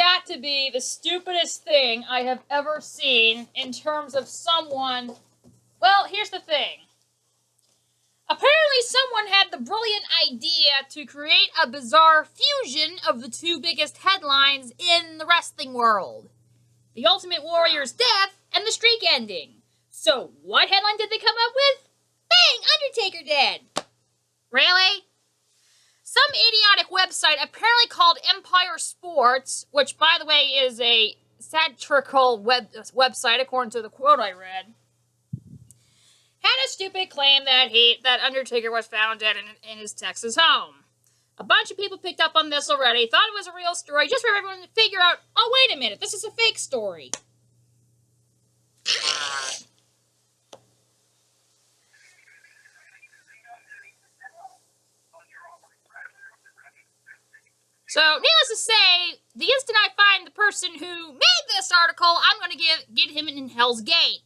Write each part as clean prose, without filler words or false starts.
got to be the stupidest thing I have ever seen in terms of someone... Well, here's the thing. Apparently someone had the brilliant idea to create a bizarre fusion of the two biggest headlines in the wrestling world. The Ultimate Warrior's death and the streak ending. So, what headline did they come up with? Bang! Undertaker dead! Really? Some idiotic website, apparently called Empire Sports, which, by the way, is a satirical website, according to the quote I read, had a stupid claim that Undertaker was found dead in his Texas home. A bunch of people picked up on this already, thought it was a real story, just for everyone to figure out, oh, wait a minute, this is a fake story. So, needless to say, the instant I find the person who made this article, I'm going to get him in Hell's Gate.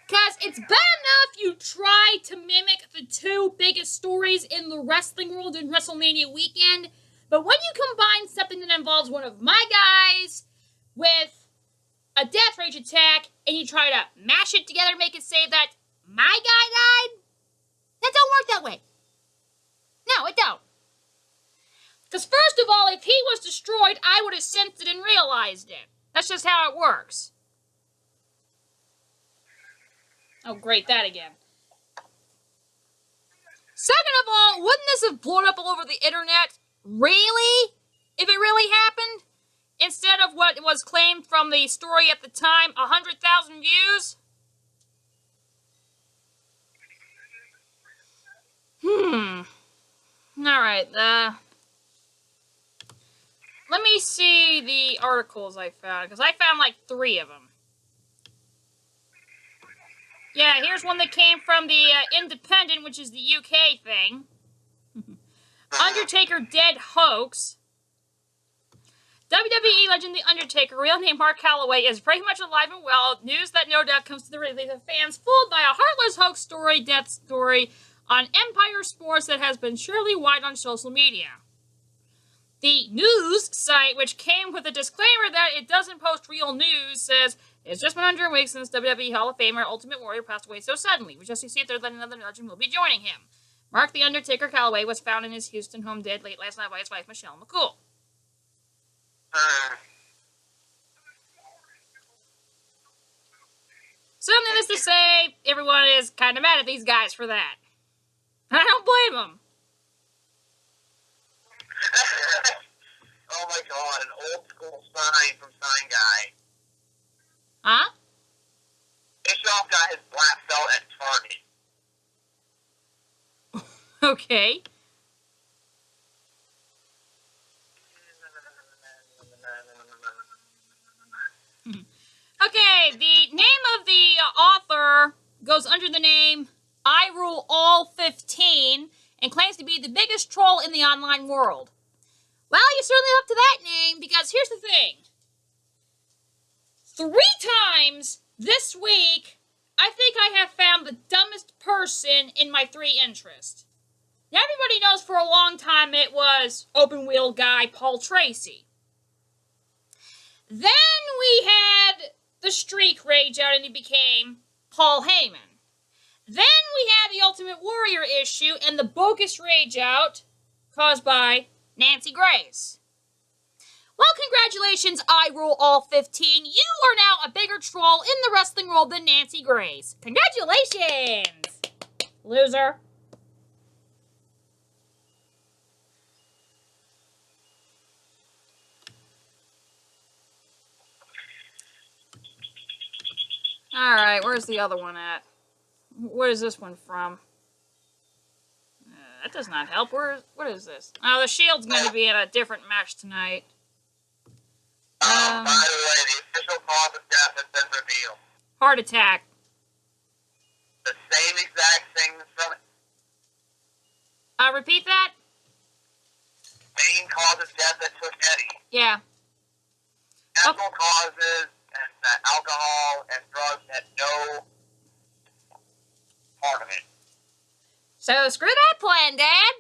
Because it's bad enough you try to mimic the two biggest stories in the wrestling world in WrestleMania weekend, but when you combine something that involves one of my guys with a death rage attack, and you try to mash it together and make it say that my guy died, that don't work that way. No, it don't. Because first of all, if he was destroyed, I would have sensed it and realized it. That's just how it works. Oh, great, that again. Second of all, wouldn't this have blown up all over the internet? Really? If it really happened? Instead of what was claimed from the story at the time, 100,000 views? Alright, let me see the articles I found, because I found like 3 of them. Yeah, here's one that came from the Independent, which is the UK thing. Undertaker dead hoax. WWE legend The Undertaker, real name Mark Calloway, is pretty much alive and well. News that no doubt comes to the relief of fans fooled by a heartless hoax story, death story, on Empire Sports that has been surely wide on social media. The news site, which came with a disclaimer that it doesn't post real news, says, it's just been under a week since WWE Hall of Famer Ultimate Warrior passed away so suddenly. We just see if there's another legend will be joining him. Mark the Undertaker Calloway was found in his Houston home dead late last night by his wife, Michelle McCool. So, needless to say, everyone is kind of mad at these guys for that. I don't blame them. Oh my god, an old school sign from Sign Guy. Huh? Bischoff got his black belt at Target. Okay. Okay, the name of the author goes under the name I Rule All 15 and claims to be the biggest troll in the online world. Well, you're certainly up to that name, because here's the thing. 3 times this week, I think I have found the dumbest person in my 3 interests. Now, everybody knows for a long time it was open wheel guy Paul Tracy. Then we had the streak rage out and he became Paul Heyman. Then we had the Ultimate Warrior issue and the bogus rage out caused by Nancy Grace. Well, congratulations, I Rule All 15. You are now a bigger troll in the wrestling world than Nancy Grace. Congratulations, loser. Alright, where's the other one at? Where is this one from? That does not help. What is this? Oh, the Shield's going to be in a different match tonight. By the way, the official cause of death has been revealed. Heart attack. The same exact thing from... Repeat that? Main cause of death that took Eddie. Yeah. Natural causes and that alcohol and drugs had no part of it. So screw that plan, Dad.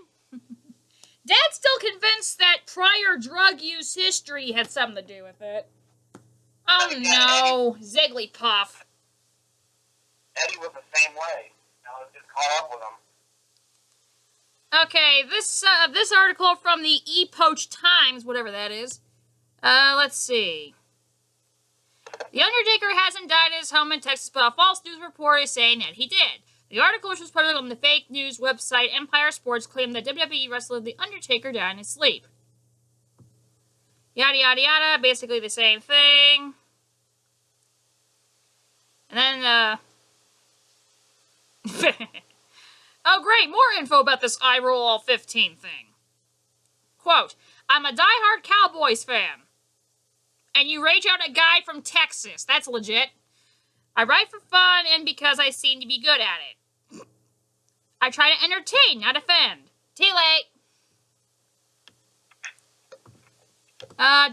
Dad's still convinced that prior drug use history had something to do with it. Oh no, Zigglypuff. Eddie was the same way. I was just caught up with him. Okay, this article from the Epoch Times, whatever that is. Let's see. The Undertaker hasn't died at his home in Texas, but a false news report is saying that he did. The article, which was posted on the fake news website Empire Sports, claimed that WWE wrestler The Undertaker died in his sleep. Yada, yada, yada. Basically the same thing. And then, oh, great. More info about this I Roll All 15 thing. Quote, I'm a diehard Cowboys fan. And you rage out a guy from Texas. That's legit. I write for fun and because I seem to be good at it. I try to entertain, not offend. Too late.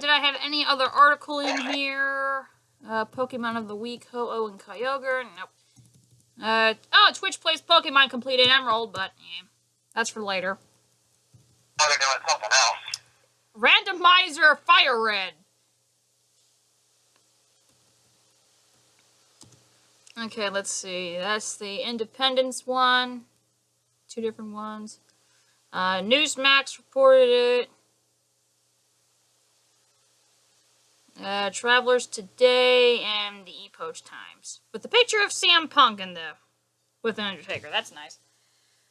Did I have any other article in here? Pokemon of the Week, Ho-Oh and Kyogre. Nope. Oh, Twitch plays Pokemon Completed Emerald, but yeah, that's for later. Oh, they're doing something else. Randomizer Fire Red. Okay, let's see. That's the Independence one. Two different ones. Newsmax reported it. Travelers Today and the Epoch Times. With the picture of CM Punk with an Undertaker. That's nice.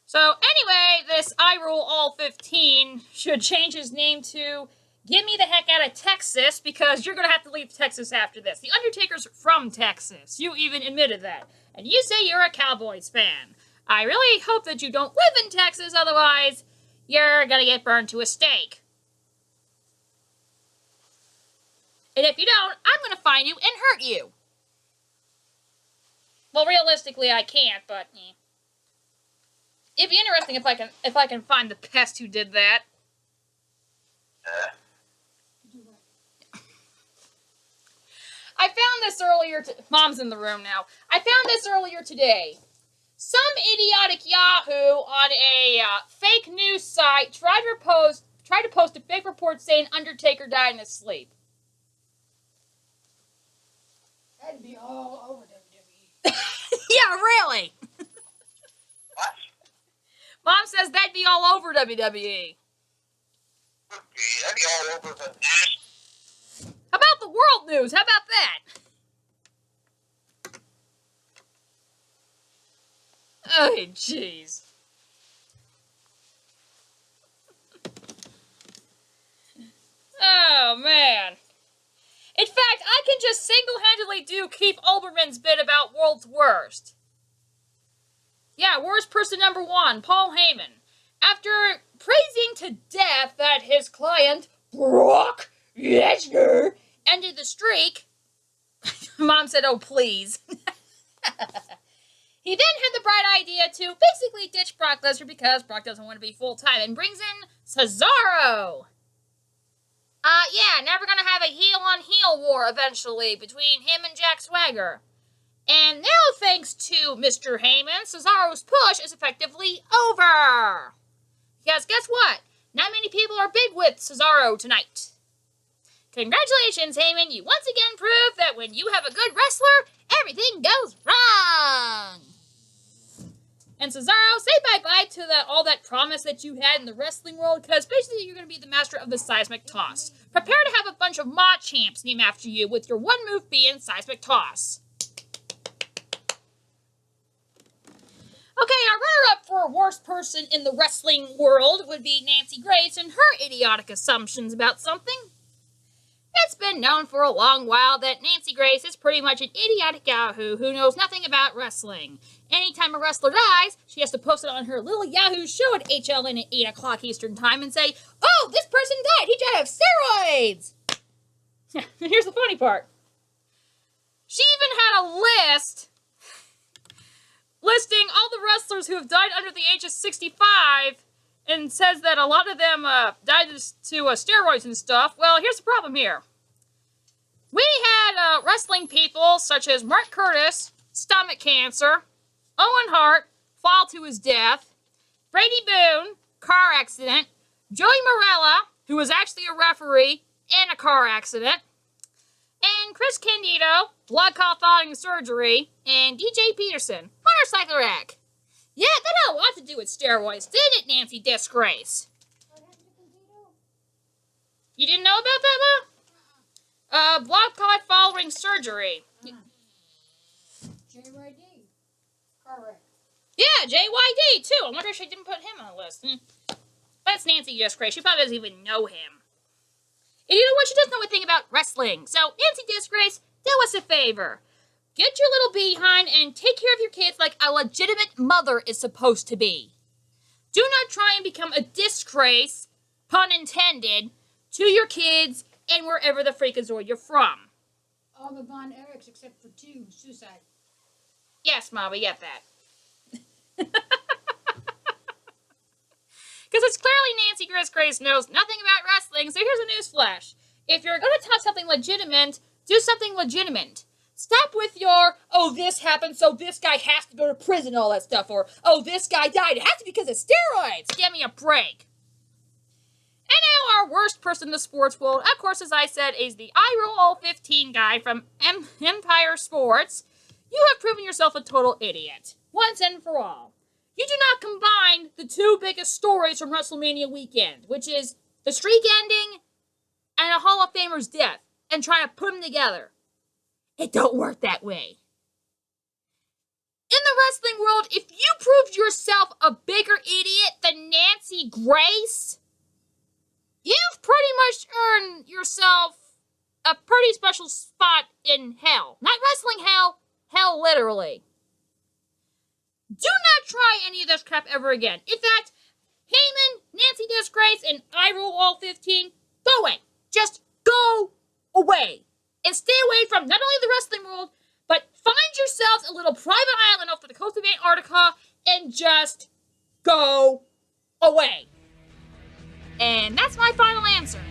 So, anyway, this I Rule All 15 should change his name to Get Me the Heck Out of Texas, because you're going to have to leave Texas after this. The Undertaker's from Texas. You even admitted that. And you say you're a Cowboys fan. I really hope that you don't live in Texas, otherwise you're going to get burned to a stake. And if you don't, I'm going to find you and hurt you. Well, realistically, I can't, but it'd be interesting if I can find the pest who did that. I found this earlier. Mom's in the room now. I found this earlier today. Some idiotic Yahoo on a fake news site tried to post a fake report saying Undertaker died in his sleep. That'd be all over WWE. Yeah, really. What? Mom says that'd be all over WWE. That'd be all over the national. How about the world news? How about that? Oh, jeez. Oh, man. In fact, I can just single-handedly do Keith Olbermann's bit about World's Worst. Yeah, worst person number one, Paul Heyman. After praising to death that his client, Brock Lesnar, ended the streak, Mom said, oh, please. He then had the bright idea to basically ditch Brock Lesnar because Brock doesn't want to be full-time and brings in Cesaro. Yeah, now we're going to have a heel-on-heel war eventually between him and Jack Swagger. And now, thanks to Mr. Heyman, Cesaro's push is effectively over. Because guess what? Not many people are big with Cesaro tonight. Congratulations, Heyman. You once again proved that when you have a good wrestler, everything goes wrong. And Cesaro, say bye-bye to all that promise that you had in the wrestling world, because basically you're going to be the master of the seismic toss. Prepare to have a bunch of Ma champs named after you, with your one move being seismic toss. Okay, our runner-up for worst person in the wrestling world would be Nancy Grace and her idiotic assumptions about something. It's been known for a long while that Nancy Grace is pretty much an idiotic yahoo who knows nothing about wrestling. Anytime a wrestler dies, she has to post it on her little Yahoo show at HLN at 8 o'clock Eastern Time and say, oh, this person died, he died of steroids! Here's the funny part. She even had a list listing all the wrestlers who have died under the age of 65 and says that a lot of them died to steroids and stuff. Well, here's the problem here. We had wrestling people such as Mark Curtis, stomach cancer, Owen Hart, fall to his death, Brady Boone, car accident, Joey Morella, who was actually a referee in a car accident, and Chris Candido, blood clot following surgery, and DJ Peterson, motorcycle wreck. Yeah, that had a lot to do with steroids, didn't it, Nancy DisGrace? You didn't know about that, Ma? Blood clot following surgery. JYD. Correct. Yeah, JYD, too. I wonder if she didn't put him on the list. But it's Nancy DisGrace. She probably doesn't even know him. And you know what? She doesn't know a thing about wrestling. So, Nancy DisGrace, do us a favor. Get your little behind and take care of your kids like a legitimate mother is supposed to be. Do not try and become a disgrace, pun intended, to your kids and wherever the freakazoid you're from. All the Von Erichs except for 2 suicide. Yes, Ma, we get that. Because it's clearly Nancy DisGrace knows nothing about wrestling, so here's a newsflash. If you're going to talk something legitimate, do something legitimate. Stop with your, oh, this happened, so this guy has to go to prison, all that stuff, or, oh, this guy died. It has to be because of steroids. Give me a break. And now our worst person in the sports world, of course, as I said, is the iRoll 15 guy from Empire Sports. You have proven yourself a total idiot, once and for all. You do not combine the 2 biggest stories from WrestleMania weekend, which is the streak ending and a Hall of Famer's death, and try to put them together. It don't work that way. In the wrestling world, if you proved yourself a bigger idiot than Nancy Grace, you've pretty much earned yourself a pretty special spot in hell. Not wrestling hell, hell literally. Do not try any of this crap ever again. In fact, Heyman, Nancy DisGrace, and iRoll 15, go away. Just go away. And stay away from not only the wrestling world, but find yourselves a little private island off the coast of Antarctica and just go away. And that's my final answer.